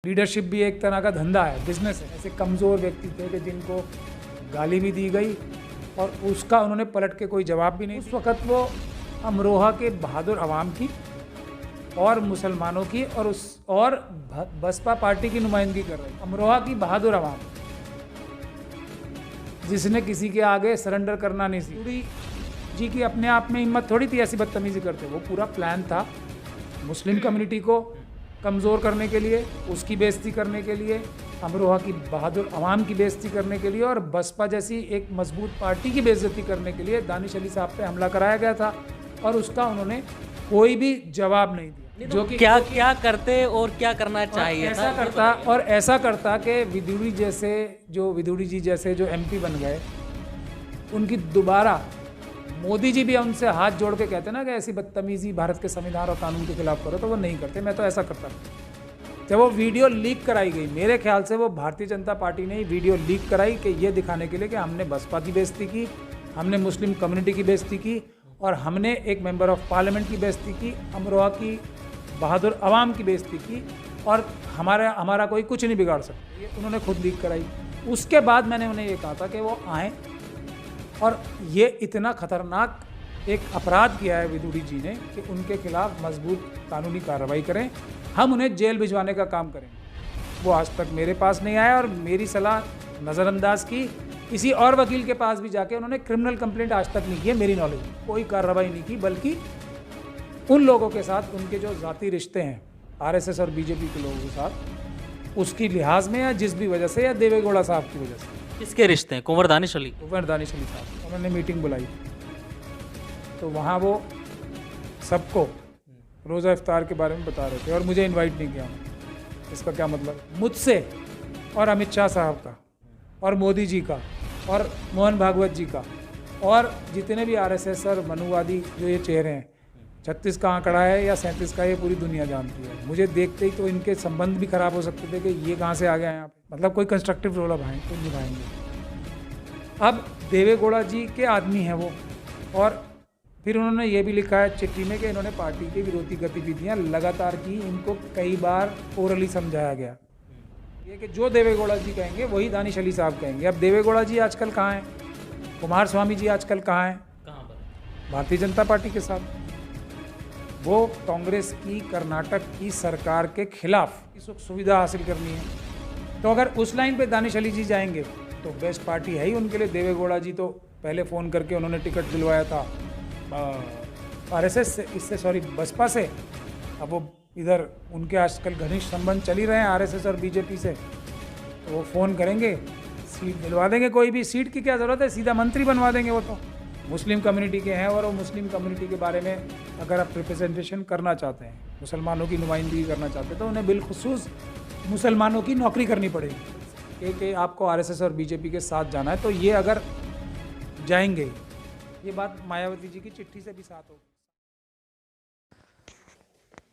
Leadership भी एक तरह का धंधा है, बिजनेस है। ऐसे कमज़ोर व्यक्ति थे कि जिनको गाली भी दी गई और उसका उन्होंने पलट के कोई जवाब भी नहीं। उस वक़्त वो अमरोहा के बहादुर आवाम की और मुसलमानों की और बसपा पार्टी की नुमाइंदगी कर रहे। अमरोहा की बहादुर आवाम जिसने किसी के आगे सरेंडर करना नहीं सीखी जी की अपने आप में हिम्मत थोड़ी थी ऐसी बदतमीजी करते। वो पूरा प्लान था मुस्लिम कम्युनिटी को कमज़ोर करने के लिए, उसकी बेइज्जती करने के लिए, अमरोहा की बहादुर आवाम की बेइज्जती करने के लिए और बसपा जैसी एक मजबूत पार्टी की बेइज्जती करने के लिए दानिश अली साहब पे हमला कराया गया था और उसका उन्होंने कोई भी जवाब नहीं दिया। जो कि क्या क्या करते और क्या करना चाहिए था। ऐसा करता कि विदुड़ी जी जैसे जो एमपी बन गए, उनकी दोबारा मोदी जी भी उनसे हाथ जोड़ के कहते ना कि ऐसी बदतमीजी भारत के संविधान और कानून के खिलाफ करो, तो वो नहीं करते। मैं तो ऐसा करता। जब वो वीडियो लीक कराई गई, मेरे ख्याल से वो भारतीय जनता पार्टी ने ही वीडियो लीक कराई कि ये दिखाने के लिए कि हमने बसपा की बेइज्जती की, हमने मुस्लिम कम्युनिटी की बेइज्जती की और हमने एक मेंबर ऑफ पार्लियामेंट की बेइज्जती की, अमरोहा की बहादुर आवाम की बेइज्जती की और हमारा कोई कुछ नहीं बिगाड़ सकता। ये उन्होंने खुद लीक कराई। उसके बाद मैंने उन्हें ये कहा था कि वो आएँ और ये इतना खतरनाक एक अपराध किया है विदुड़ी जी ने कि उनके खिलाफ मजबूत कानूनी कार्रवाई करें, हम उन्हें जेल भिजवाने का काम करेंगे। वो आज तक मेरे पास नहीं आया और मेरी सलाह नज़रअंदाज की। किसी और वकील के पास भी जाके उन्होंने क्रिमिनल कंप्लेंट आज तक नहीं की है, मेरी नॉलेज कोई कार्रवाई नहीं की, बल्कि उन लोगों के साथ उनके जो ज़ाती रिश्ते हैं आरएसएस और बीजेपी के लोगों के साथ, उसकी लिहाज में या जिस भी वजह से या देवेगौड़ा साहब की वजह से। किसके रिश्ते हैं? कुंवर दानिश अली साहब उन्होंने मीटिंग बुलाई तो वहाँ वो सबको रोज़ा इफ्तार के बारे में बता रहे थे और मुझे इनवाइट नहीं किया। इसका क्या मतलब? मुझसे और अमित शाह साहब का और मोदी जी का और मोहन भागवत जी का और जितने भी आरएसएस और मनुवादी जो ये चेहरे हैं, 36 का आंकड़ा है या 37 का, ये पूरी दुनिया जानती है। मुझे देखते ही तो इनके संबंध भी खराब हो सकते थे कि ये कहाँ से आ गया यहाँ पे। मतलब कोई कंस्ट्रक्टिव रोल अब निभाएंगे। अब देवेगौड़ा जी के आदमी हैं वो, और फिर उन्होंने ये भी लिखा है चिट्ठी में कि इन्होंने पार्टी की विरोधी गतिविधियाँ लगातार की, इनको कई बार ओरली समझाया गया। ये कि जो देवेगौड़ा जी कहेंगे वही दानिश अली साहब कहेंगे। अब देवेगौड़ा जी आजकल कहाँ हैं? कुमार स्वामी जी आजकल कहाँ हैं? भारतीय जनता पार्टी के साथ। वो कांग्रेस की कर्नाटक की सरकार के खिलाफ सुख सुविधा हासिल करनी है, तो अगर उस लाइन पे दानिश अली जी जाएंगे तो बेस्ट पार्टी है ही उनके लिए। देवेगौड़ा जी तो पहले फ़ोन करके उन्होंने टिकट दिलवाया था आरएसएस से, बसपा से। अब वो इधर उनके आजकल घनिष्ठ संबंध चल ही रहे हैं आरएसएस और बीजेपी से, तो वो फ़ोन करेंगे, सीट दिलवा देंगे। कोई भी सीट की क्या ज़रूरत है, सीधा मंत्री बनवा देंगे। वो तो मुस्लिम कम्युनिटी के हैं और वो मुस्लिम कम्युनिटी के बारे में अगर आप रिप्रेजेंटेशन करना चाहते हैं, मुसलमानों की नुमाइंदगी करना चाहते हैं, तो उन्हें बिलखुसूस मुसलमानों की नौकरी करनी पड़ेगी कि आपको आरएसएस और बीजेपी के साथ जाना है। तो ये अगर जाएंगे, ये बात मायावती जी की चिट्ठी से भी साथ होगी।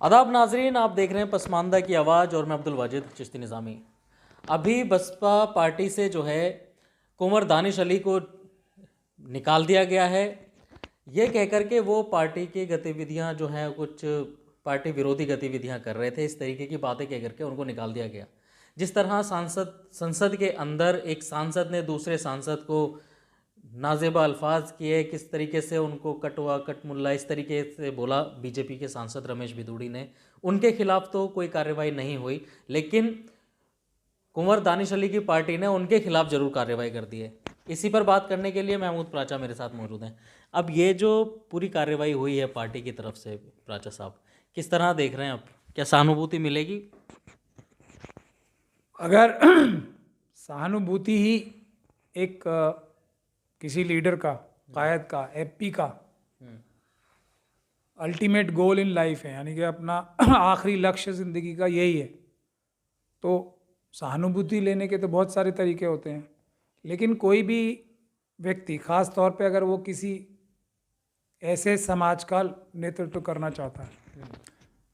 आदाब नाजरीन, आप देख रहे हैं पसमानदा की आवाज़ और मैं अब्दुल वाजिद चिश्ती निज़ामी। अभी बसपा पार्टी से जो है कुंवर दानिश अली को निकाल दिया गया है, ये कहकर के वो पार्टी की गतिविधियां जो हैं कुछ पार्टी विरोधी गतिविधियां कर रहे थे, इस तरीके की बातें कह करके उनको निकाल दिया गया। जिस तरह संसद के अंदर एक सांसद ने दूसरे सांसद को नाजेबा अल्फाज किए, किस तरीके से उनको कटवा कटमुल्ला इस तरीके से बोला बीजेपी के सांसद रमेश बिदूड़ी ने, उनके खिलाफ तो कोई कार्रवाई नहीं हुई, लेकिन कुंवर दानिश अली की पार्टी ने उनके खिलाफ जरूर कार्रवाई कर दी है। इसी पर बात करने के लिए महमूद प्राचा मेरे साथ मौजूद हैं। अब ये जो पूरी कार्रवाई हुई है पार्टी की तरफ से, प्राचा साहब किस तरह देख रहे हैं आप? क्या सहानुभूति मिलेगी? अगर सहानुभूति ही एक किसी लीडर का, कायद का, एपी का अल्टीमेट गोल इन लाइफ है, यानी कि अपना आखिरी लक्ष्य ज़िंदगी का यही है, तो सहानुभूति लेने के तो बहुत सारे तरीके होते हैं। लेकिन कोई भी व्यक्ति, ख़ास तौर पे अगर वो किसी ऐसे समाज का नेतृत्व करना चाहता है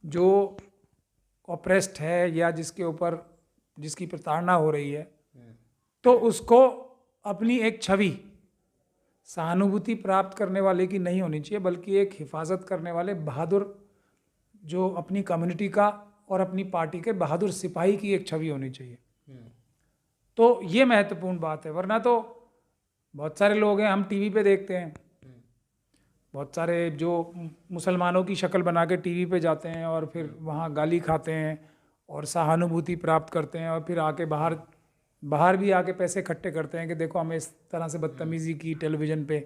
जो ऑप्रेस्ड है या जिसकी प्रताड़ना हो रही है, तो उसको अपनी एक छवि सहानुभूति प्राप्त करने वाले की नहीं होनी चाहिए, बल्कि एक हिफाजत करने वाले बहादुर जो अपनी कम्युनिटी का और अपनी पार्टी के बहादुर सिपाही की एक छवि होनी चाहिए। तो ये महत्वपूर्ण बात है, वरना तो बहुत सारे लोग हैं, हम टीवी पे देखते हैं, बहुत सारे जो मुसलमानों की शक्ल बना के टीवी पे जाते हैं और फिर वहाँ गाली खाते हैं और सहानुभूति प्राप्त करते हैं और फिर आके बाहर भी आके पैसे इकट्ठे करते हैं कि देखो हमें इस तरह से बदतमीजी की टेलीविज़न पे।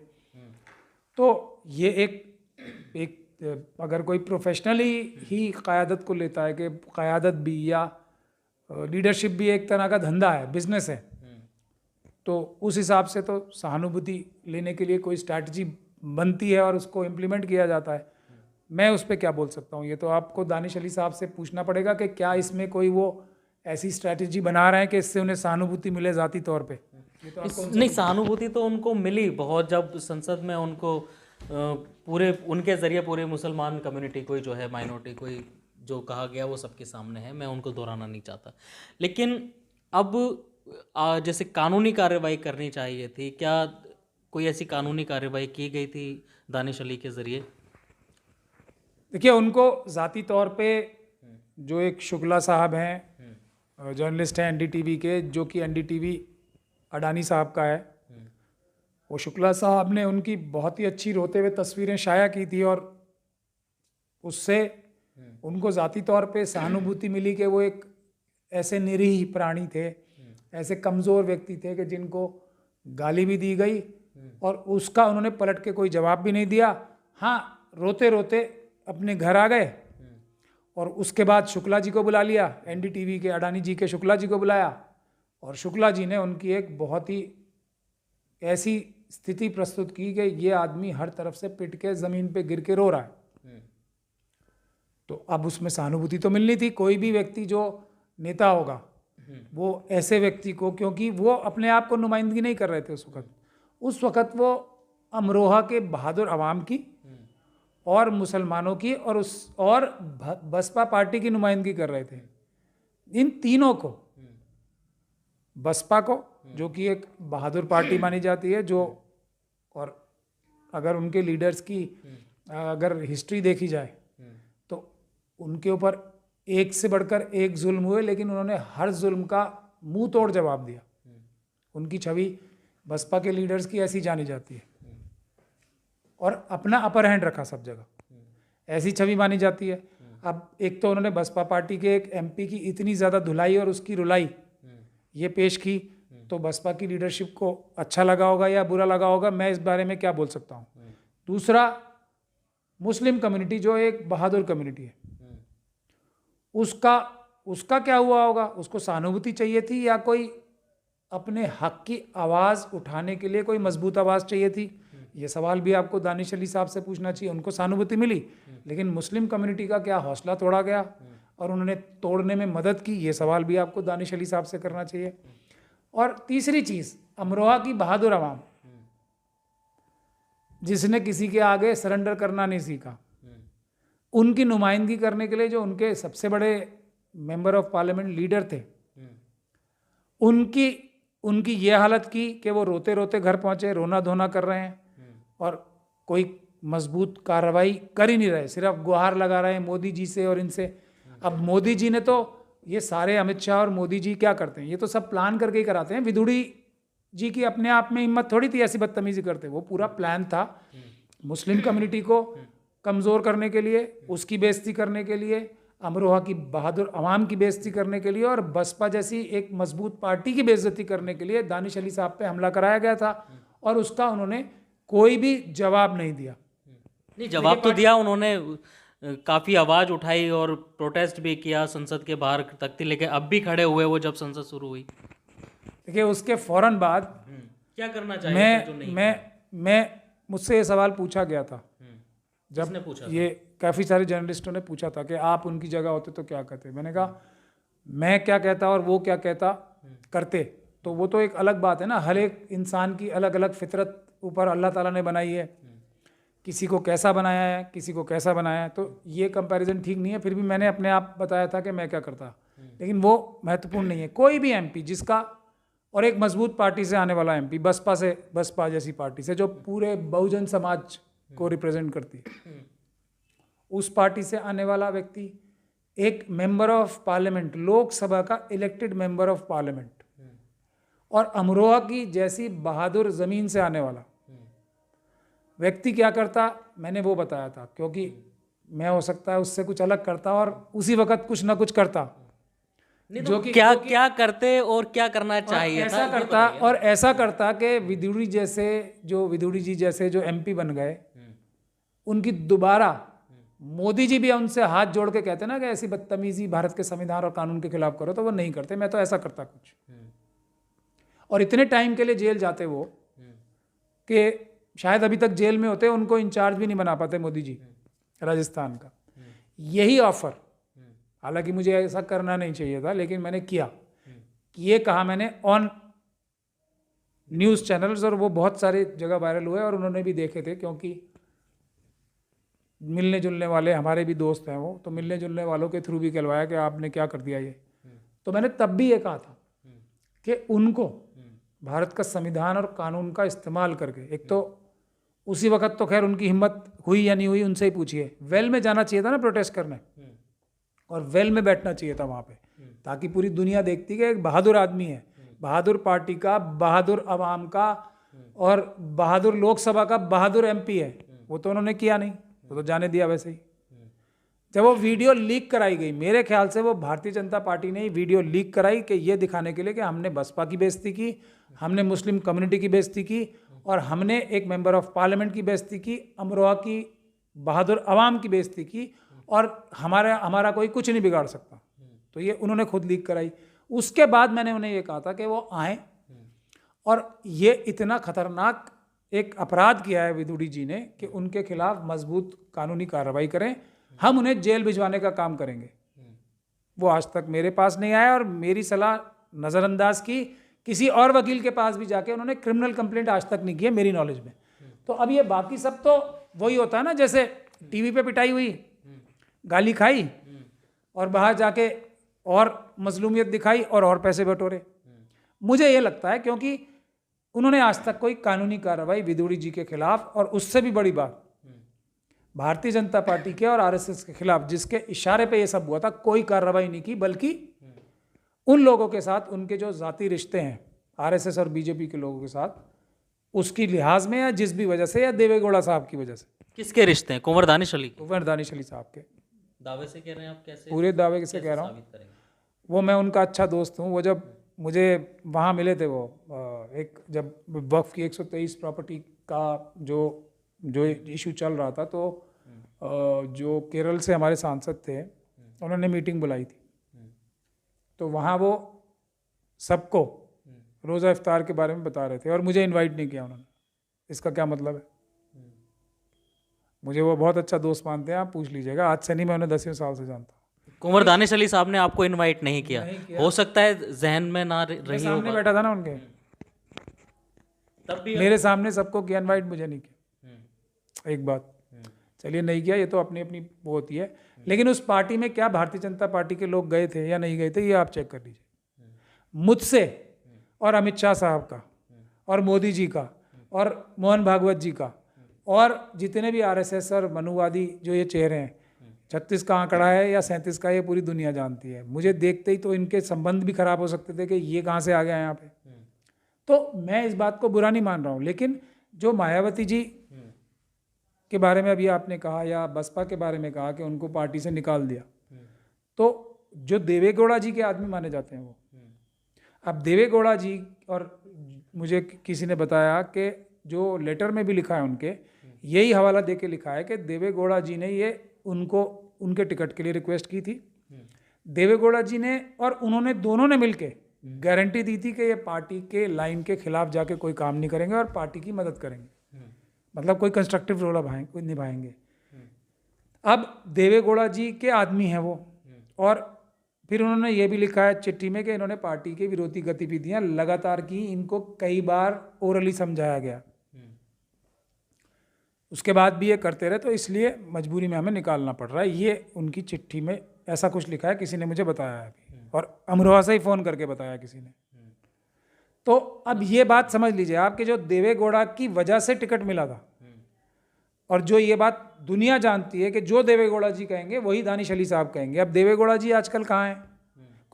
तो ये एक अगर कोई प्रोफेशनली ही क़यादत को लेता है कि क़यादत भी या लीडरशिप भी एक तरह का धंधा है, बिजनेस है, तो उस हिसाब से तो सहानुभूति लेने के लिए कोई स्ट्रैटेजी बनती है और उसको इम्प्लीमेंट किया जाता है। मैं उस पर क्या बोल सकता हूँ, ये तो आपको दानिश अली साहब से पूछना पड़ेगा कि क्या इसमें कोई वो ऐसी स्ट्रैटेजी बना रहे हैं कि इससे उन्हें सहानुभूति मिले ज़ाती तौर पे। नहीं, सहानुभूति तो उनको मिली बहुत, जब संसद में उनको पूरे उनके ज़रिए पूरे मुसलमान कम्युनिटी कोई जो है माइनॉरिटी कोई जो कहा गया वो सबके सामने है, मैं उनको दोहराना नहीं चाहता। लेकिन अब जैसे कानूनी कार्रवाई करनी चाहिए थी, क्या कोई ऐसी कानूनी कार्रवाई की गई थी दानिश अली के ज़रिए? देखिए, उनको ज़ाती तौर पे जो एक शुक्ला साहब हैं, जर्नलिस्ट हैं एनडीटीवी के, जो कि एनडीटीवी अडानी साहब का है, वो शुक्ला साहब ने उनकी बहुत ही अच्छी रोते हुए तस्वीरें शाया की थी और उससे उनको ज़ाती तौर पे सहानुभूति मिली कि वो एक ऐसे निरीह प्राणी थे, ऐसे कमज़ोर व्यक्ति थे कि जिनको गाली भी दी गई और उसका उन्होंने पलट के कोई जवाब भी नहीं दिया। हाँ, रोते रोते अपने घर आ गए और उसके बाद शुक्ला जी को बुला लिया, एनडीटीवी के अडानी जी के शुक्ला जी को बुलाया और शुक्ला जी ने उनकी एक बहुत ही ऐसी स्थिति प्रस्तुत की कि ये आदमी हर तरफ से पिट के ज़मीन पे गिर के रो रहा है। तो अब उसमें सहानुभूति तो मिलनी थी। कोई भी व्यक्ति जो नेता होगा वो ऐसे व्यक्ति को, क्योंकि वो अपने आप को नुमाइंदगी नहीं कर रहे थे उस वक़्त वो अमरोहा के बहादुर अवाम की और मुसलमानों की और बसपा पार्टी की नुमाइंदगी कर रहे थे। इन तीनों को, बसपा को जो कि एक बहादुर पार्टी मानी जाती है, जो और अगर उनके लीडर्स की अगर हिस्ट्री देखी जाए तो उनके ऊपर एक से बढ़कर एक जुल्म हुए, लेकिन उन्होंने हर जुल्म का मुंह तोड़ जवाब दिया। उनकी छवि बसपा के लीडर्स की ऐसी जानी जाती है और अपना अपर हैंड रखा सब जगह, ऐसी छवि मानी जाती है। अब एक तो उन्होंने बसपा पार्टी के एक एमपी की इतनी ज़्यादा धुलाई और उसकी रुलाई ये पेश की, तो बसपा की लीडरशिप को अच्छा लगा होगा या बुरा लगा होगा, मैं इस बारे में क्या बोल सकता हूँ। दूसरा, मुस्लिम कम्युनिटी जो एक बहादुर कम्युनिटी है, उसका क्या हुआ होगा? उसको सहानुभूति चाहिए थी या कोई अपने हक की आवाज़ उठाने के लिए कोई मजबूत आवाज़ चाहिए थी? ये सवाल भी आपको दानिश अली साहब से पूछना चाहिए। उनको सहानुभूति मिली, लेकिन मुस्लिम कम्युनिटी का क्या हौसला तोड़ा गया और उन्होंने तोड़ने में मदद की? ये सवाल भी आपको दानिश अली साहब से करना चाहिए। और तीसरी चीज़, अमरोहा की बहादुर आवाम जिसने किसी के आगे सरेंडर करना नहीं सीखा, उनकी नुमाइंदगी करने के लिए जो उनके सबसे बड़े मेंबर ऑफ पार्लियामेंट लीडर थे, उनकी ये हालत की कि वो रोते रोते घर पहुंचे, रोना धोना कर रहे हैं और कोई मजबूत कार्रवाई कर ही नहीं रहे, सिर्फ गुहार लगा रहे हैं मोदी जी से और इनसे। अब मोदी जी ने तो ये सारे, अमित शाह और मोदी जी क्या करते हैं, ये तो सब प्लान करके ही कराते हैं। विदुड़ी जी की अपने आप में हिम्मत थोड़ी थी ऐसी बदतमीजी करते, वो पूरा प्लान था मुस्लिम कम्युनिटी को कमज़ोर करने के लिए, उसकी बेइज्जती करने के लिए, अमरोहा की बहादुर अवाम की बेइज्जती करने के लिए और बसपा जैसी एक मजबूत पार्टी की बेइज्जती करने के लिए दानिश अली साहब पे हमला कराया गया था और उसका उन्होंने कोई भी जवाब नहीं दिया। नहीं, जवाब तो दिया उन्होंने, काफ़ी आवाज़ उठाई और प्रोटेस्ट भी किया, संसद के बाहर तख्ती लेके अब भी खड़े हुए वो जब संसद शुरू हुई। देखिए, उसके फ़ौरन बाद क्या करना चाहिए? मैं मुझसे ये सवाल पूछा गया था, जब पूछा ये काफ़ी सारे जर्नलिस्टों ने पूछा था कि आप उनकी जगह होते तो क्या कहते। मैंने कहा मैं क्या कहता और वो क्या कहता करते तो वो तो एक अलग बात है ना। हर एक इंसान की अलग अलग फितरत ऊपर अल्लाह ताला ने बनाई है, किसी को कैसा बनाया है, किसी को कैसा बनाया है, तो ये कंपैरिजन ठीक नहीं है। फिर भी मैंने अपने आप बताया था कि मैं क्या करता, लेकिन वो महत्वपूर्ण नहीं है। कोई भी एमपी जिसका, और एक मजबूत पार्टी से आने वाला एमपी, बसपा जैसी पार्टी से जो पूरे बहुजन समाज को रिप्रेजेंट करती है, उस पार्टी से आने वाला व्यक्ति एक मेंबर ऑफ पार्लियामेंट, लोकसभा का इलेक्टेड मेंबर ऑफ पार्लियामेंट, और अमरोहा की जैसी बहादुर जमीन से आने वाला व्यक्ति क्या करता, मैंने वो बताया था, क्योंकि मैं हो सकता है उससे कुछ अलग करता और उसी वक्त कुछ ना कुछ करता, जो कि क्या करते और क्या करना चाहिए था, ऐसा करता, और ऐसा करता कि विदुड़ी जी जैसे जो एमपी बन गए, उनकी दोबारा मोदी जी भी उनसे हाथ जोड़ के कहते ना कि ऐसी बदतमीजी भारत के संविधान और कानून के खिलाफ करो, तो वो नहीं करते। मैं तो ऐसा करता कुछ, और इतने टाइम के लिए जेल जाते वो कि शायद अभी तक जेल में होते, उनको इंचार्ज भी नहीं बना पाते मोदी जी राजस्थान का। यही ऑफर, हालांकि मुझे ऐसा करना नहीं चाहिए था, लेकिन मैंने किया। ये कहा मैंने ऑन न्यूज़ चैनल्स, और वो बहुत सारे जगह वायरल हुए और उन्होंने भी देखे थे, क्योंकि मिलने जुलने वाले हमारे भी दोस्त हैं वो, तो मिलने जुलने वालों के थ्रू भी कहलवाया कि आपने क्या कर दिया ये। तो मैंने तब भी ये कहा था कि उनको भारत का संविधान और कानून का इस्तेमाल करके, एक तो उसी वक्त तो खैर उनकी हिम्मत हुई या नहीं हुई उनसे ही पूछिए, वेल में जाना चाहिए था ना प्रोटेस्ट करने, और वेल में बैठना चाहिए था वहाँ पे, ताकि पूरी दुनिया देखती कि एक बहादुर आदमी है, बहादुर पार्टी का, बहादुर अवाम का, और बहादुर लोकसभा का बहादुर एमपी है। वो तो उन्होंने किया नहीं, वो तो जाने दिया वैसे ही। जब वो वीडियो लीक कराई गई, मेरे ख्याल से वो भारतीय जनता पार्टी ने ही वीडियो लीक कराई कि ये दिखाने के लिए कि हमने बसपा की बेइज्जती की, हमने मुस्लिम कम्युनिटी की बेइज्जती की, और हमने एक मेंबर ऑफ पार्लियामेंट की बेइज्जती की, अमरोहा की बहादुर अवाम की बेइज्जती की, और हमारा कोई कुछ नहीं बिगाड़ सकता। तो ये उन्होंने खुद लीक कराई। उसके बाद मैंने उन्हें ये कहा था कि वो आए, और ये इतना खतरनाक एक अपराध किया है विदुड़ी जी ने कि उनके खिलाफ मजबूत कानूनी कार्रवाई करें, हम उन्हें जेल भिजवाने का काम करेंगे। वो आज तक मेरे पास नहीं आया, और मेरी सलाह नज़रअंदाज की, किसी और वकील के पास भी जाके उन्होंने क्रिमिनल कंप्लेंट आज तक नहीं की है मेरी नॉलेज में। तो अब ये बाकी सब तो वही होता है ना, जैसे टीवी पे पिटाई हुई, गाली खाई, और बाहर जाके और मजलूमियत दिखाई और पैसे बटोरे। मुझे ये लगता है क्योंकि उन्होंने आज तक कोई कानूनी कार्रवाई विदुड़ी जी के खिलाफ, और उससे भी बड़ी बात भारतीय जनता पार्टी के और आरएसएस के खिलाफ, जिसके इशारे पे ये सब हुआ था, कोई कार्रवाई नहीं की, बल्कि उन लोगों के साथ उनके जो जाती रिश्ते हैं आरएसएस और बीजेपी के लोगों के साथ, उसकी लिहाज में या जिस भी वजह से, या देवेगौड़ा साहब की वजह से। किसके रिश्ते हैं? कुंवर दानिश अली? कुंवर दानिश अली साहब के। दावे से कह रहे हैं आप? कैसे पूरे दावे से कह रहा हूँ, वो मैं उनका अच्छा दोस्त हूँ। वो जब मुझे वहाँ मिले थे, वो एक जब वक्फ की 123 प्रॉपर्टी का जो इशू चल रहा था, तो जो केरल से हमारे सांसद थे, उन्होंने मीटिंग बुलाई थी, तो वहाँ वो सबको रोज़ा इफ्तार के बारे में बता रहे थे, और मुझे इनवाइट नहीं किया उन्होंने। इसका क्या मतलब है? मुझे वो बहुत अच्छा दोस्त मानते हैं, आप पूछ लीजिएगा, आज से नहीं, मैं उन्हें 10वें साल से जानता हूँ। कुंवर दानिश अली साहब ने आपको इनवाइट नहीं किया? हो सकता है जहन में ना रही हो। सामने बैठा था ना उनके, तब भी मेरे सामने सबको किया इनवाइट, मुझे नहीं किया। एक बात, चलिए नहीं किया, ये तो अपनी अपनी वो होती है, लेकिन उस पार्टी में क्या भारतीय जनता पार्टी के लोग गए थे या नहीं गए थे, ये आप चेक कर लीजिए। मुझसे और अमित शाह साहब का और मोदी जी का और मोहन भागवत जी का और जितने भी आरएसएस और मनुवादी जो ये चेहरे हैं, 36 का आंकड़ा है या 37 का, ये पूरी दुनिया जानती है। मुझे देखते ही तो इनके संबंध भी खराब हो सकते थे कि ये कहाँ से आ गया यहाँ पे। तो मैं इस बात को बुरा नहीं मान रहा हूँ, लेकिन जो मायावती जी के बारे में अभी आपने कहा, या बसपा के बारे में कहा कि उनको पार्टी से निकाल दिया, तो जो देवेगौड़ा जी के आदमी माने जाते हैं वो, अब देवेगौड़ा जी, और मुझे किसी ने बताया कि जो लेटर में भी लिखा है उनके, यही हवाला दे के लिखा है कि देवेगौड़ा जी ने ये उनको उनके टिकट के लिए रिक्वेस्ट की थी। देवेगौड़ा जी ने और उन्होंने दोनों ने मिलके गारंटी दी थी कि ये पार्टी के लाइन के खिलाफ जाके कोई काम नहीं करेंगे और पार्टी की मदद करेंगे, मतलब कोई कंस्ट्रक्टिव रोल निभाएंगे। अब देवेगौड़ा जी के आदमी हैं वो, और फिर उन्होंने ये भी लिखा है चिट्ठी में कि इन्होंने पार्टी के विरोधी गतिविधियां लगातार की, इनको कई बार ओरली समझाया गया, उसके बाद भी ये करते रहे, तो इसलिए मजबूरी में हमें निकालना पड़ रहा है। ये उनकी चिट्ठी में ऐसा कुछ लिखा है, किसी ने मुझे बताया है अभी, और अमरोहा से ही फ़ोन करके बताया किसी ने। तो अब ये बात समझ लीजिए आप कि जो देवेगौड़ा की वजह से टिकट मिला था, और जो ये बात दुनिया जानती है कि जो देवेगौड़ा जी कहेंगे वही दानिश अली साहब कहेंगे। अब देवेगौड़ा जी आजकल कहाँ हैं,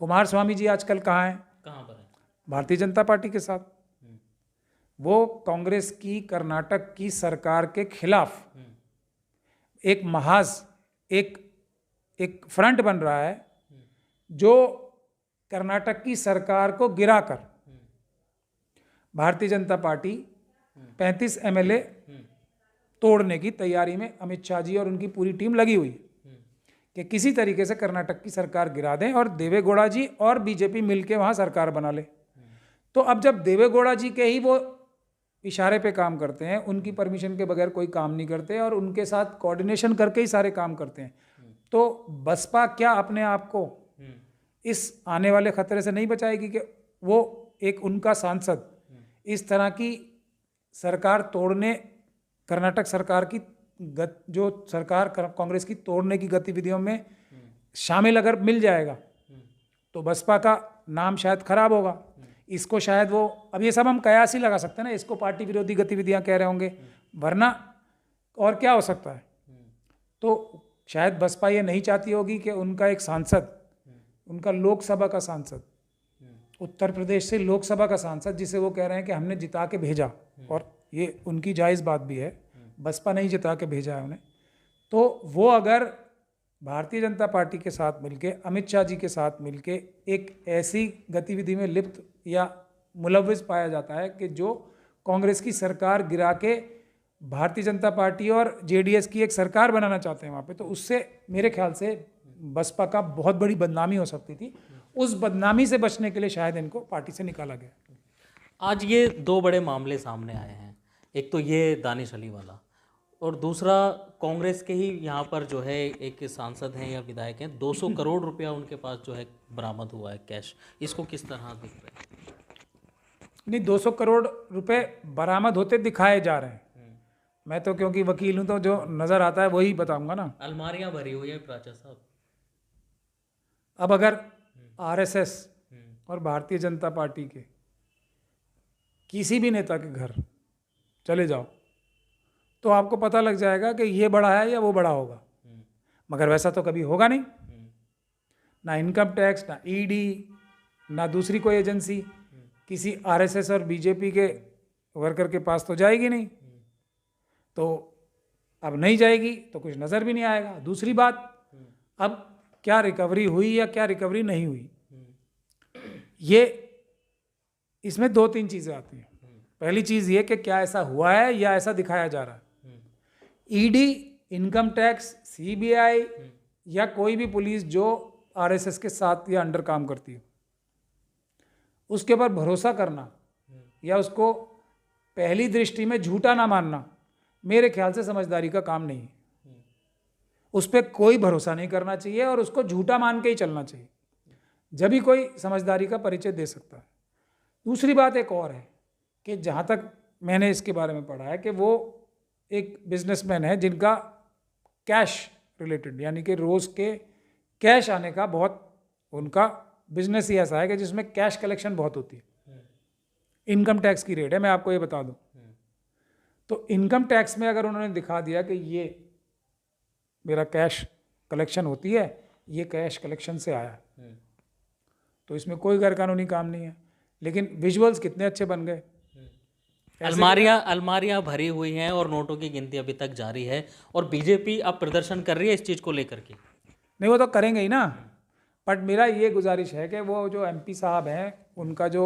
कुमार स्वामी जी आजकल कहाँ हैं, कहाँ पर है? भारतीय जनता पार्टी के साथ। वो कांग्रेस की कर्नाटक की सरकार के खिलाफ एक महाज एक फ्रंट बन रहा है जो कर्नाटक की सरकार को गिराकर भारतीय जनता पार्टी 35 एमएलए तोड़ने की तैयारी में अमित शाह जी और उनकी पूरी टीम लगी हुई है कि किसी तरीके से कर्नाटक की सरकार गिरा दें और देवेगौड़ा जी और बीजेपी मिलके वहाँ सरकार बना ले। तो अब जब देवेगौड़ा जी के ही वो इशारे पे काम करते हैं, उनकी परमिशन के बगैर कोई काम नहीं करते और उनके साथ कोऑर्डिनेशन करके ही सारे काम करते हैं, तो बसपा क्या अपने आप को इस आने वाले खतरे से नहीं बचाएगी कि वो एक उनका सांसद इस तरह की सरकार तोड़ने, कर्नाटक सरकार की जो सरकार कांग्रेस की तोड़ने की गतिविधियों में शामिल अगर मिल जाएगा तो बसपा का नाम शायद खराब होगा। इसको शायद वो, अब ये सब हम कयास ही लगा सकते हैं ना, इसको पार्टी विरोधी गतिविधियां कह रहे होंगे, वरना और क्या हो सकता है। तो शायद बसपा ये नहीं चाहती होगी कि उनका एक सांसद, उनका लोकसभा का सांसद, उत्तर प्रदेश से लोकसभा का सांसद, जिसे वो कह रहे हैं कि हमने जिता के भेजा, और ये उनकी जायज़ बात भी है, बसपा नहीं जिता के भेजा है उन्हें, तो वो अगर भारतीय जनता पार्टी के साथ मिलके, अमित शाह जी के साथ मिलके एक ऐसी गतिविधि में लिप्त या मुलव्विस पाया जाता है कि जो कांग्रेस की सरकार गिरा के भारतीय जनता पार्टी और जेडीएस की एक सरकार बनाना चाहते हैं वहाँ पे, तो उससे मेरे ख्याल से बसपा का बहुत बड़ी बदनामी हो सकती थी। उस बदनामी से बचने के लिए शायद इनको पार्टी से निकाला गया। आज ये दो बड़े मामले सामने आए हैं, एक तो ये दानिश अली वाला, और दूसरा कांग्रेस के ही यहाँ पर जो है एक सांसद हैं या विधायक हैं, 200 करोड़ रुपया उनके पास जो है बरामद हुआ है कैश। इसको किस तरह देख रहे हैं? नहीं, 200 करोड़ रुपए बरामद होते दिखाए जा रहे हैं। मैं तो क्योंकि वकील हूं तो जो नज़र आता है वही बताऊंगा ना। अलमारियां भरी हुई है प्राचा साहब। अब अगर आरएसएस और भारतीय जनता पार्टी के किसी भी नेता के घर चले जाओ तो आपको पता लग जाएगा कि ये बड़ा है या वो बड़ा होगा, मगर वैसा तो कभी होगा नहीं। ना इनकम टैक्स, ना ईडी, ना दूसरी कोई एजेंसी किसी आरएसएस और बीजेपी के वर्कर के पास तो जाएगी नहीं। तो अब नहीं जाएगी तो कुछ नज़र भी नहीं आएगा। दूसरी बात, अब क्या रिकवरी हुई या क्या रिकवरी नहीं हुई, ये इसमें दो तीन चीज़ें आती हैं। पहली चीज़ ये कि क्या ऐसा हुआ है या ऐसा दिखाया जा रहा है। ईडी, इनकम टैक्स, सीबीआई या कोई भी पुलिस जो आरएसएस के साथ या अंडर काम करती है, उसके ऊपर भरोसा करना या उसको पहली दृष्टि में झूठा ना मानना मेरे ख्याल से समझदारी का काम नहीं है। उस पर कोई भरोसा नहीं करना चाहिए और उसको झूठा मान के ही चलना चाहिए, जब भी कोई समझदारी का परिचय दे सकता है। दूसरी बात एक और है कि जहाँ तक मैंने इसके बारे में पढ़ा है कि वो एक बिजनेसमैन है जिनका कैश रिलेटेड, यानी कि रोज़ के कैश आने का बहुत, उनका बिजनेस ही ऐसा है कि जिसमें कैश कलेक्शन बहुत होती है। इनकम टैक्स की रेट है, मैं आपको ये बता दूं। तो इनकम टैक्स में अगर उन्होंने दिखा दिया कि ये मेरा कैश कलेक्शन होती है, ये कैश कलेक्शन से आया, तो इसमें कोई गैरकानूनी काम नहीं है। लेकिन विजुअल्स कितने अच्छे बन गए। अलमारियां भरी हुई हैं और नोटों की गिनती अभी तक जारी है, और बीजेपी अब प्रदर्शन कर रही है इस चीज़ को लेकर के। नहीं, वो तो करेंगे ही ना, बट मेरा ये गुजारिश है कि वो जो एमपी साहब हैं उनका जो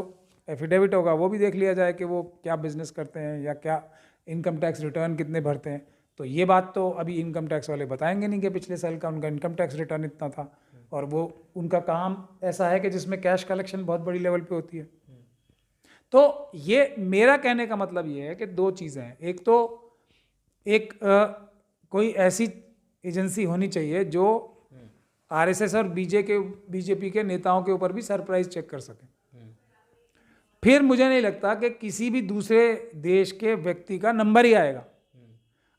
एफिडेविट होगा वो भी देख लिया जाए कि वो क्या बिजनेस करते हैं या क्या इनकम टैक्स रिटर्न कितने भरते हैं। तो ये बात तो अभी इनकम टैक्स वाले बताएंगे नहीं कि पिछले साल का उनका इनकम टैक्स रिटर्न इतना था, और वो उनका काम ऐसा है कि जिसमें कैश कलेक्शन बहुत बड़ी लेवल पे होती है। तो ये मेरा कहने का मतलब ये है कि दो चीज़ें हैं। एक तो कोई ऐसी एजेंसी होनी चाहिए जो आरएसएस और बीजेपी के नेताओं के ऊपर भी सरप्राइज चेक कर सके। फिर मुझे नहीं लगता कि किसी भी दूसरे देश के व्यक्ति का नंबर ही आएगा।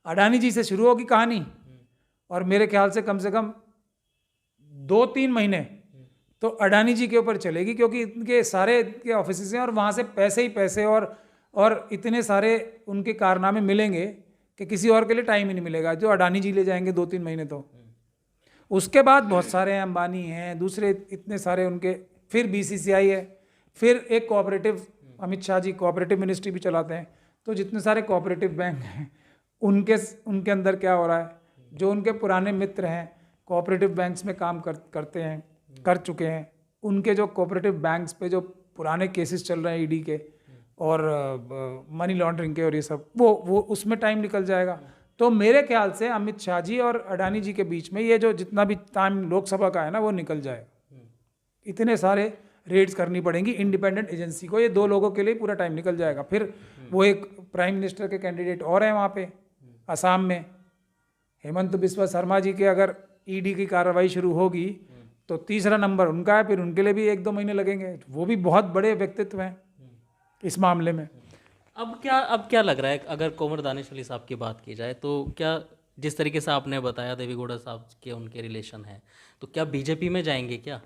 अडानी जी से शुरू होगी कहानी, और मेरे ख्याल से कम 2-3 महीने तो अडानी जी के ऊपर चलेगी, क्योंकि इनके सारे के ऑफिस हैं और वहाँ से पैसे ही पैसे और इतने सारे उनके कारनामे मिलेंगे कि किसी और के लिए टाइम ही नहीं मिलेगा, जो अडानी जी ले जाएंगे 2-3 महीने तो। उसके बाद बहुत सारे हैं, अंबानी हैं, दूसरे इतने सारे उनके, फिर बीसीसीआई है, फिर एक cooperative, Amit Shah ji cooperative ministry भी चलाते हैं। तो जितने सारे कोऑपरेटिव बैंक हैं उनके अंदर क्या हो रहा है, जो उनके पुराने मित्र हैं कोऑपरेटिव बैंक्स में काम करते हैं, कर चुके हैं, उनके जो कोऑपरेटिव बैंक्स पे जो पुराने केसेस चल रहे हैं ईडी के और मनी लॉन्ड्रिंग के और ये सब, वो उसमें टाइम निकल जाएगा। तो मेरे ख्याल से अमित शाह जी और अडानी जी के बीच में ये जो जितना भी टाइम लोकसभा का है ना, वो निकल जाएगा। इतने सारे रेड्स करनी पड़ेंगी इंडिपेंडेंट एजेंसी को, ये 2 लोगों के लिए पूरा टाइम निकल जाएगा। फिर वो एक प्राइम मिनिस्टर के कैंडिडेट और हैं वहाँ पे असम में, हेमंत बिस्वा शर्मा जी के अगर ईडी की कार्रवाई शुरू होगी तो तीसरा नंबर उनका है, फिर उनके लिए भी 1-2 महीने लगेंगे। वो भी बहुत बड़े व्यक्तित्व हैं इस मामले में। अब क्या लग रहा है, अगर कुंवर दानिश अली साहब की बात की जाए तो क्या, जिस तरीके से आपने बताया देवेगौड़ा साहब के उनके रिलेशन है, तो क्या बीजेपी में जाएंगे क्या?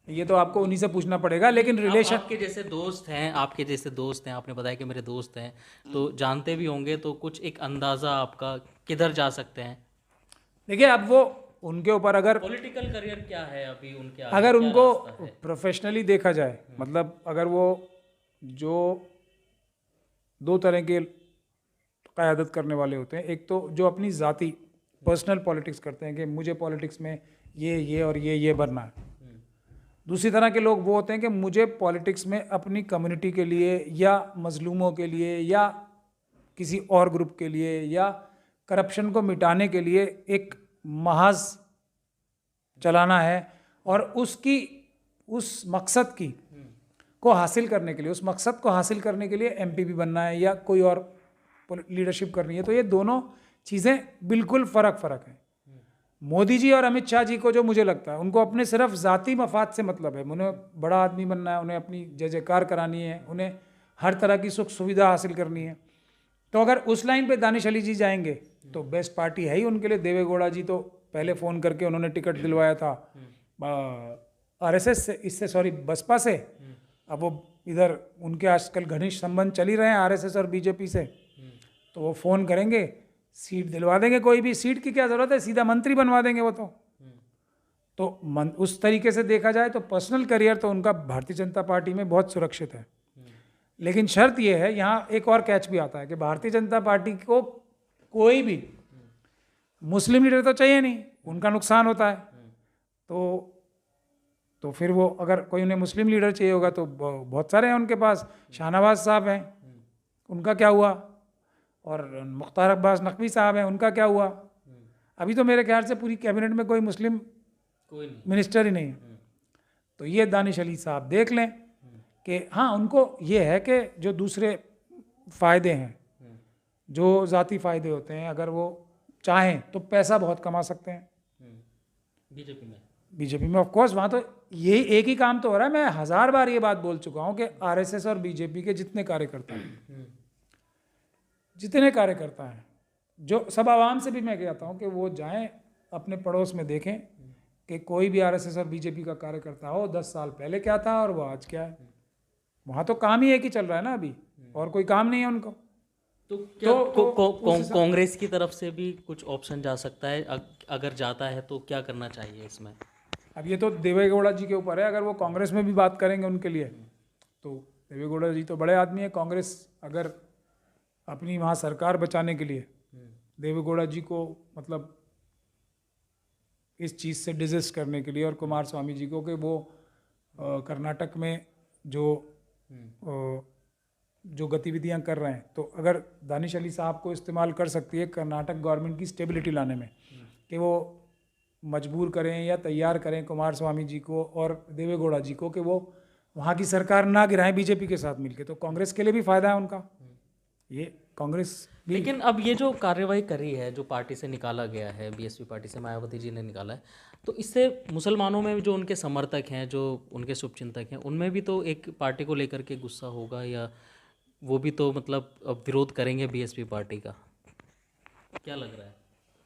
ये तो आपको उन्हीं से पूछना पड़ेगा, लेकिन रिलेशन आपके जैसे दोस्त हैं, आपने बताया कि मेरे दोस्त हैं, तो जानते भी होंगे, तो कुछ एक अंदाज़ा आपका किधर जा सकते हैं? देखिए, अब वो उनके ऊपर अगर पॉलिटिकल करियर क्या है अभी उनके आगे, अगर क्या उनको रास्ता है? प्रोफेशनली देखा जाए, मतलब अगर वो जो 2 तरह के क़यादत करने वाले होते हैं, एक तो जो अपनी ज़ाती पर्सनल पॉलिटिक्स करते हैं कि मुझे पॉलिटिक्स में ये और ये बनना है। दूसरी तरह के लोग वो होते हैं कि मुझे पॉलिटिक्स में अपनी कम्युनिटी के लिए या मजलूमों के लिए या किसी और ग्रुप के लिए या करप्शन को मिटाने के लिए एक महाज चलाना है, और उस मकसद को हासिल करने के लिए, उस मकसद को हासिल करने के लिए एमपी भी बनना है या कोई और लीडरशिप करनी है। तो ये दोनों चीज़ें बिल्कुल फ़र्क है। मोदी जी और अमित शाह जी को जो मुझे लगता है, उनको अपने सिर्फ ज़ाती मफाद से मतलब है। उन्हें बड़ा आदमी बनना है, उन्हें अपनी जय जयकार करानी है, उन्हें हर तरह की सुख सुविधा हासिल करनी है। तो अगर उस लाइन पे दानिश अली जी जाएंगे तो बेस्ट पार्टी है ही उनके लिए। देवेगौड़ा जी तो पहले फ़ोन करके उन्होंने टिकट दिलवाया था आरएसएस से, बसपा से। अब वो इधर उनके आजकल घनिष्ठ संबंध चल ही रहे हैं आरएसएस और बीजेपी से, तो वो फ़ोन करेंगे, सीट दिलवा देंगे। कोई भी सीट की क्या ज़रूरत है, सीधा मंत्री बनवा देंगे वो तो उस तरीके से देखा जाए तो पर्सनल करियर तो उनका भारतीय जनता पार्टी में बहुत सुरक्षित है। लेकिन शर्त यह है, यहाँ एक और कैच भी आता है कि भारतीय जनता पार्टी को कोई भी मुस्लिम लीडर तो चाहिए नहीं, उनका नुकसान होता है। तो फिर वो अगर कोई उन्हें मुस्लिम लीडर चाहिए होगा तो बहुत सारे हैं उनके पास। शाहनवाज साहब हैं, उनका क्या हुआ? और मुख्तार अब्बास नकवी साहब हैं, उनका क्या हुआ? अभी तो मेरे ख्याल से पूरी कैबिनेट में कोई मुस्लिम मिनिस्टर ही नहीं है। तो ये दानिश अली साहब देख लें कि हाँ, उनको ये है कि जो दूसरे फ़ायदे हैं, जो ज़ाती फ़ायदे होते हैं, अगर वो चाहें तो पैसा बहुत कमा सकते हैं बीजेपी में। ऑफ कोर्स वहाँ तो यही एक ही काम तो हो रहा है। मैं 1000 बार ये बात बोल चुका हूँ कि आरएसएस और बीजेपी के जितने कार्यकर्ता हैं, जो सब आवाम से भी मैं कहता हूँ कि वो जाएं अपने पड़ोस में, देखें कि कोई भी आरएसएस और बीजेपी का कार्यकर्ता हो 10 साल पहले क्या था और वो आज क्या है। वहाँ तो काम ही एक ही चल रहा है ना अभी, और कोई काम नहीं है उनको। तो कांग्रेस की तरफ से भी कुछ ऑप्शन जा सकता है, अगर जाता है तो क्या करना चाहिए इसमें? अब ये तो देवेगौड़ा जी के ऊपर है। अगर वो कांग्रेस में भी बात करेंगे उनके लिए, तो देवेगौड़ा जी तो बड़े आदमी है। कांग्रेस अगर अपनी वहाँ सरकार बचाने के लिए देवेगौड़ा जी को, मतलब इस चीज़ से डिजिस्ट करने के लिए, और कुमार स्वामी जी को कि वो कर्नाटक में जो गतिविधियां कर रहे हैं, तो अगर दानिश अली साहब को इस्तेमाल कर सकती है कर्नाटक गवर्नमेंट की स्टेबिलिटी लाने में, कि वो मजबूर करें या तैयार करें कुमार स्वामी जी को और देवेगौड़ा जी को कि वो वहाँ की सरकार ना गिराएं बीजेपी के साथ मिलके, तो कांग्रेस के लिए भी फ़ायदा है उनका। ये कांग्रेस भी। लेकिन अब ये जो कार्रवाई करी है, जो पार्टी से निकाला गया है, बीएसपी पार्टी से मायावती जी ने निकाला है, तो इससे मुसलमानों में जो उनके समर्थक हैं, जो उनके शुभचिंतक हैं, उनमें भी तो एक पार्टी को लेकर के गुस्सा होगा, या वो भी तो मतलब अब विरोध करेंगे बीएसपी पार्टी का। क्या लग रहा है?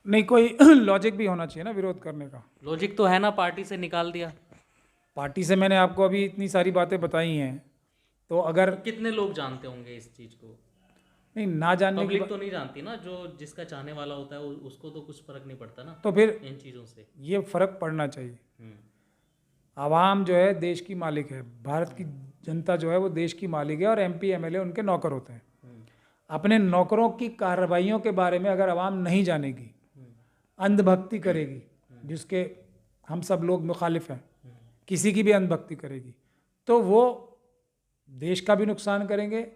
नहीं, कोई लॉजिक भी होना चाहिए ना विरोध करने का। लॉजिक तो है ना, पार्टी से निकाल दिया। पार्टी से मैंने आपको अभी इतनी सारी बातें बताई हैं, तो अगर कितने लोग जानते होंगे इस चीज़ को? नहीं, ना जानने की पब्लिक तो नहीं जानती ना, जो जिसका चाहने वाला होता है उसको तो कुछ फर्क नहीं पड़ता ना तो फिर इन चीज़ों से। ये फर्क पड़ना चाहिए। हम्म, आवाम जो है देश की मालिक है, भारत की जनता जो है वो देश की मालिक है, और एमपी एमएलए उनके नौकर होते हैं। अपने नौकरों की कार्रवाइयों के बारे में अगर आवाम नहीं जानेगी, अंधभक्ति करेगी, जिसके हम सब लोग मुखालिफ हैं, किसी की भी अंधभक्ति करेगी, तो वो देश का भी नुकसान करेंगे,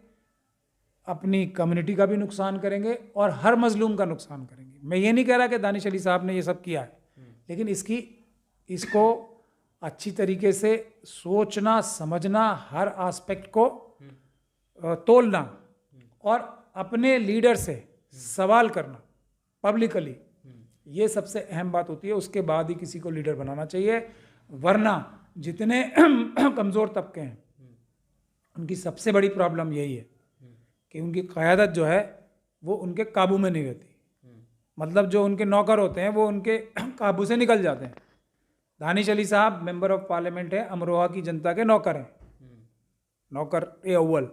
अपनी कम्युनिटी का भी नुकसान करेंगे, और हर मजलूम का नुकसान करेंगे। मैं ये नहीं कह रहा कि दानिश अली साहब ने ये सब किया है, लेकिन इसको अच्छी तरीके से सोचना, समझना, हर एस्पेक्ट को तोलना, और अपने लीडर से सवाल करना पब्लिकली, ये सबसे अहम बात होती है। उसके बाद ही किसी को लीडर बनाना चाहिए, वरना जितने कमज़ोर तबके हैं उनकी सबसे बड़ी प्रॉब्लम यही है कि उनकी क़यादत जो है वो उनके काबू में नहीं रहती। मतलब जो उनके नौकर होते हैं वो उनके काबू से निकल जाते हैं। दानिश अली साहब मेंबर ऑफ पार्लियामेंट है, अमरोहा की जनता के नौकर हैं, नौकर ए अव्वल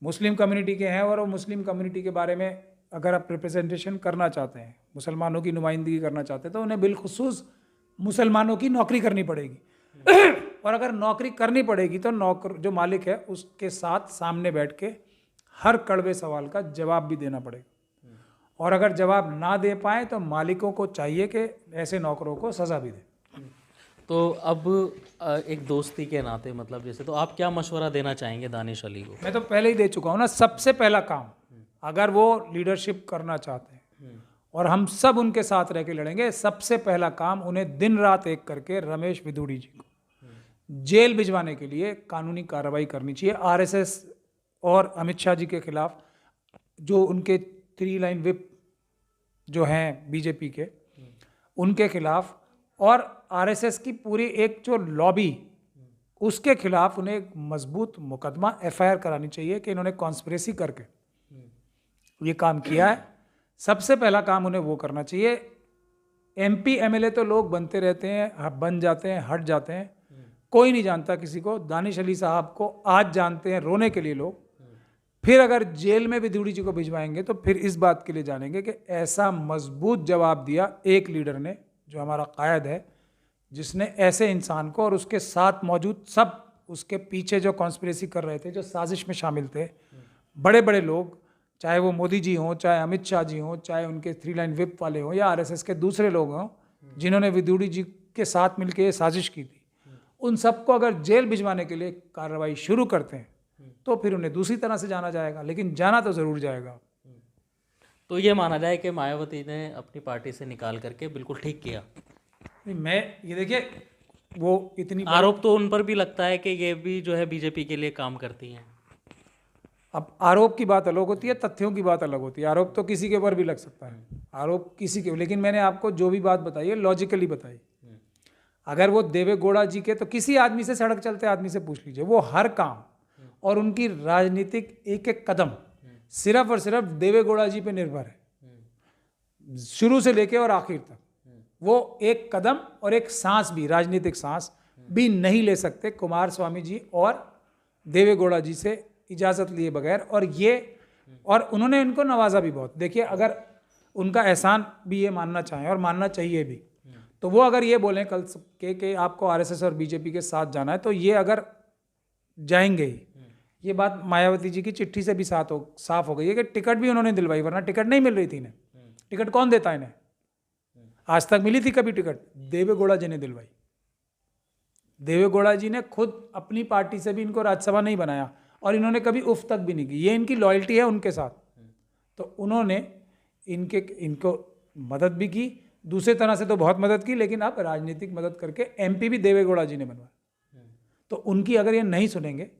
मुस्लिम कम्युनिटी के हैं, और वो मुस्लिम कम्युनिटी के बारे में अगर आप रिप्रेजेंटेशन करना चाहते हैं, मुसलमानों की नुमाइंदगी करना चाहते हैं, तो उन्हें बिलखुसूस मुसलमानों की नौकरी करनी पड़ेगी। और अगर नौकरी करनी पड़ेगी तो नौकर जो मालिक है उसके साथ सामने बैठ के हर कड़वे सवाल का जवाब भी देना पड़ेगा, और अगर जवाब ना दे पाए तो मालिकों को चाहिए कि ऐसे नौकरों को सज़ा भी दे। तो अब एक दोस्ती के नाते, मतलब जैसे, तो आप क्या मशवरा देना चाहेंगे दानिश अली को? मैं तो पहले ही दे चुका हूँ ना। सबसे पहला काम, अगर वो लीडरशिप करना चाहते हैं और हम सब उनके साथ रह के लड़ेंगे, सबसे पहला काम उन्हें दिन रात एक करके रमेश विधुड़ी जी को जेल भिजवाने के लिए कानूनी कार्रवाई करनी चाहिए। आरएसएस और अमित शाह जी के खिलाफ जो उनके 3 लाइन विप जो हैं बीजेपी के, उनके खिलाफ, और आरएसएस की पूरी एक जो लॉबी, उसके खिलाफ उन्हें एक मजबूत मुकदमा एफआईआर करानी चाहिए कि इन्होंने कॉन्स्पिरेसी करके ये काम किया है। सबसे पहला काम उन्हें वो करना चाहिए। एमपी एमएलए तो लोग बनते रहते हैं, बन जाते हैं, हट जाते हैं, कोई नहीं जानता किसी को। दानिश अली साहब को आज जानते हैं रोने के लिए लोग, फिर अगर जेल में विधुड़ी जी को भिजवाएंगे तो फिर इस बात के लिए जानेंगे कि ऐसा मजबूत जवाब दिया एक लीडर ने, जो हमारा कायद है, जिसने ऐसे इंसान को और उसके साथ मौजूद सब उसके पीछे जो कॉन्स्पिरेसी कर रहे थे, जो साजिश में शामिल थे, बड़े बड़े लोग, चाहे वो मोदी जी हों, चाहे अमित शाह जी हों, चाहे उनके 3 लाइन विप वाले हों, या आरएसएस के दूसरे लोग हों जिन्होंने विधुड़ी जी के साथ मिलकर ये साजिश की थी, उन सबको अगर जेल भिजवाने के लिए कार्रवाई शुरू करते हैं तो फिर उन्हें दूसरी तरह से जाना जाएगा, लेकिन जाना तो ज़रूर जाएगा। तो ये माना जाए कि मायावती ने अपनी पार्टी से निकाल करके बिल्कुल ठीक किया? नहीं, मैं ये देखिए, वो इतनी आरोप तो उन पर भी लगता है कि ये भी जो है बीजेपी के लिए काम करती हैं। अब आरोप की बात अलग होती है, तथ्यों की बात अलग होती है। आरोप तो किसी के ऊपर भी लग सकता है, आरोप किसी के, लेकिन मैंने आपको जो भी बात बताई है लॉजिकली बताई। अगर वो देवे गौड़ा जी के, तो किसी आदमी से, सड़क चलते आदमी से पूछ लीजिए, वो हर काम और उनकी राजनीतिक एक एक कदम सिर्फ और सिर्फ देवे गौड़ा जी पे निर्भर है, शुरू से लेके और आखिर तक। वो एक कदम और एक सांस भी, राजनीतिक सांस भी नहीं ले सकते कुमार स्वामी जी और देवे गौड़ा जी से इजाज़त लिए बगैर। और उन्होंने इनको नवाजा भी बहुत। देखिए, अगर उनका एहसान भी ये मानना चाहें, और मानना चाहिए भी, तो वो अगर ये बोलें कल के आपको आरएसएस और बीजेपी के साथ जाना है, तो ये अगर जाएंगे ही। ये बात मायावती जी की चिट्ठी से भी साफ हो गई है कि टिकट भी उन्होंने दिलवाई, वरना टिकट नहीं मिल रही थी इन्हें। टिकट कौन देता इन्हें? आज तक मिली थी कभी टिकट? देवे गौड़ा जी ने दिलवाई। देवे गौड़ा जी ने खुद अपनी पार्टी से भी इनको राज्यसभा नहीं बनाया, और इन्होंने कभी उफ तक भी नहीं की। ये इनकी लॉयल्टी है उनके साथ। तो उन्होंने इनको मदद भी की, दूसरे तरह से तो बहुत मदद की, लेकिन अब राजनीतिक मदद करके एमपी भी देवे गौड़ा जी ने बनवाया। तो उनकी अगर ये नहीं सुनेंगे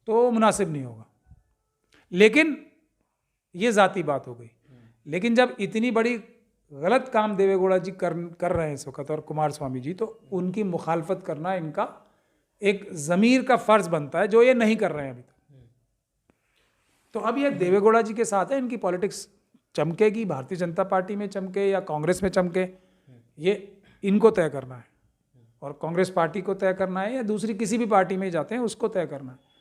तो मुनासिब नहीं होगा। लेकिन ये ज़ाती बात हो गई। लेकिन जब इतनी बड़ी गलत काम देवे गौड़ा जी कर रहे हैं इस वक्त, और कुमार स्वामी जी, तो उनकी मुखालफत करना इनका एक ज़मीर का फ़र्ज़ बनता है, जो ये नहीं कर रहे हैं अभी तक। तो अब ये देवे गौड़ा जी के साथ है, इनकी पॉलिटिक्स चमकेगी, भारतीय जनता पार्टी में चमके या कांग्रेस में चमके, ये इनको तय करना है। और कांग्रेस पार्टी को तय करना है या दूसरी किसी भी पार्टी में जाते हैं उसको तय करना है।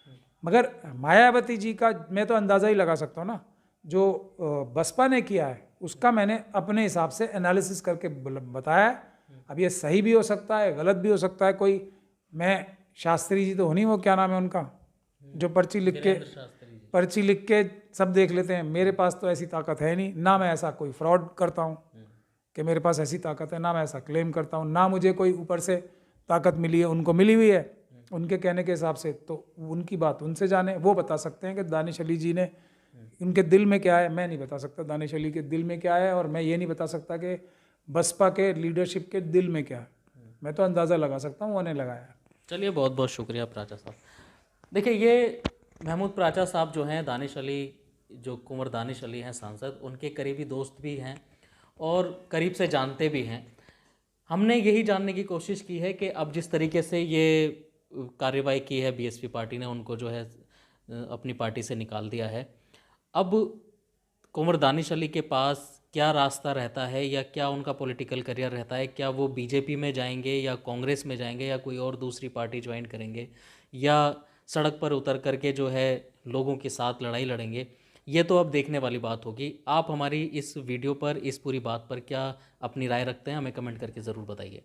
मगर मायावती जी का मैं तो अंदाज़ा ही लगा सकता हूँ ना, जो बसपा ने किया है उसका मैंने अपने हिसाब से एनालिसिस करके बताया है। अब ये सही भी हो सकता है, गलत भी हो सकता है। कोई मैं शास्त्री जी तो हो नहीं, वो क्या नाम है उनका, जो पर्ची लिख के सब देख लेते हैं। मेरे पास तो ऐसी ताकत है नहीं, ना मैं ऐसा कोई फ्रॉड करता हूँ कि मेरे पास ऐसी ताकत है, ना मैं ऐसा क्लेम करता हूँ, ना मुझे कोई ऊपर से ताकत मिली है, उनको मिली हुई है उनके कहने के हिसाब से। तो उनकी बात उनसे जाने, वो बता सकते हैं कि दानिश अली जी ने, उनके दिल में क्या है। मैं नहीं बता सकता दानिश अली के दिल में क्या है, और मैं ये नहीं बता सकता कि बसपा के लीडरशिप के दिल में क्या है। मैं तो अंदाज़ा लगा सकता हूँ, उन्होंने लगाया। चलिए, बहुत बहुत शुक्रिया प्राचा साहब। देखिए, ये महमूद प्राचा साहब जो हैं, दानिश अली, जो कुंवर दानिश अली हैं सांसद, उनके करीबी दोस्त भी हैं और करीब से जानते भी हैं। हमने यही जानने की कोशिश की है कि अब जिस तरीके से ये कार्रवाई की है बीएसपी पार्टी ने, उनको जो है अपनी पार्टी से निकाल दिया है, अब कुंवर दानिश अली के पास क्या रास्ता रहता है या क्या उनका पॉलिटिकल करियर रहता है? क्या वो बीजेपी में जाएंगे या कांग्रेस में जाएंगे या कोई और दूसरी पार्टी ज्वाइन करेंगे या सड़क पर उतर करके जो है लोगों के साथ लड़ाई लड़ेंगे? ये तो अब देखने वाली बात होगी। आप हमारी इस वीडियो पर, इस पूरी बात पर क्या अपनी राय रखते हैं, हमें कमेंट करके ज़रूर बताइए।